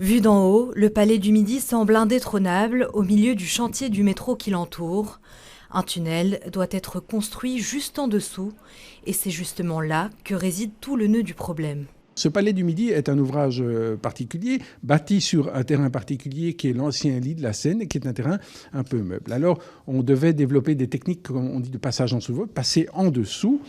Vu d'en haut, le palais du Midi semble indétrônable au milieu du chantier du métro qui l'entoure. Un tunnel doit être construit juste en dessous et c'est justement là que réside tout le nœud du problème. Ce palais du Midi est un ouvrage particulier, bâti sur un terrain particulier qui est l'ancien lit de la Seine et qui est un terrain un peu meuble. Alors, on devait développer des techniques, comme on dit, de passage en sous-vol, passer en dessous.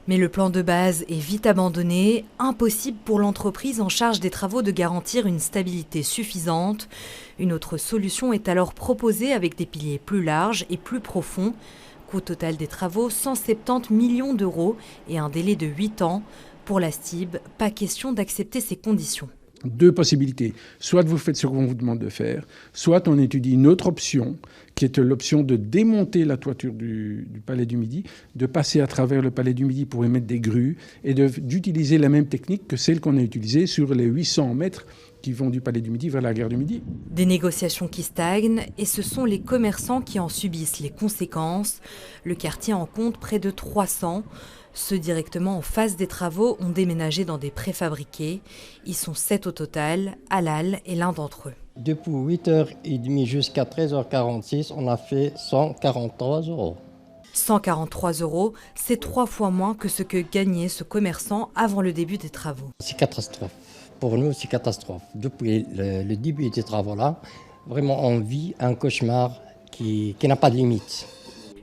Mais le plan de base est vite abandonné, impossible pour l'entreprise en charge des travaux de garantir une stabilité suffisante. Une autre solution est alors proposée avec des piliers plus larges et plus profonds. Coût total des travaux, 170 millions d'euros et un délai de 8 ans. Pour la STIB, pas question d'accepter ces conditions. Deux possibilités. Soit vous faites ce qu'on vous demande de faire, soit on étudie une autre option, qui est l'option de démonter la toiture du Palais du Midi, de passer à travers le Palais du Midi pour y mettre des grues et d'utiliser la même technique que celle qu'on a utilisée sur les 800 mètres qui vont du Palais du Midi vers la gare du Midi. Des négociations qui stagnent et ce sont les commerçants qui en subissent les conséquences. Le quartier en compte près de 300. Ceux directement en face des travaux ont déménagé dans des préfabriqués. Ils sont 7 au total. Halal est l'un d'entre eux. Depuis 8h30 jusqu'à 13h46, on a fait 143 euros. 143 euros, c'est 3 fois moins que ce que gagnait ce commerçant avant le début des travaux. C'est catastrophe. Pour nous, c'est catastrophe. Depuis le début des travaux-là, vraiment, on vit un cauchemar qui n'a pas de limite.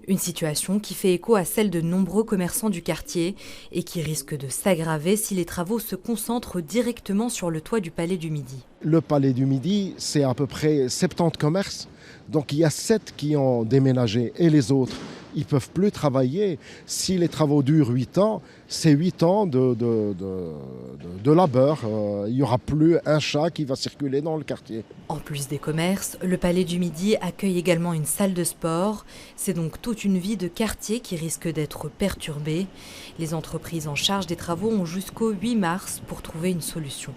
Une situation qui fait écho à celle de nombreux commerçants du quartier et qui risque de s'aggraver si les travaux se concentrent directement sur le toit du Palais du Midi. Le Palais du Midi, c'est à peu près 70 commerces. Donc il y a 7 qui ont déménagé et les autres, ils ne peuvent plus travailler. Si les travaux durent 8 ans, c'est 8 ans de labeur. Il n'y aura plus un chat qui va circuler dans le quartier. En plus des commerces, le Palais du Midi accueille également une salle de sport. C'est donc toute une vie de quartier qui risque d'être perturbée. Les entreprises en charge des travaux ont jusqu'au 8 mars pour trouver une solution.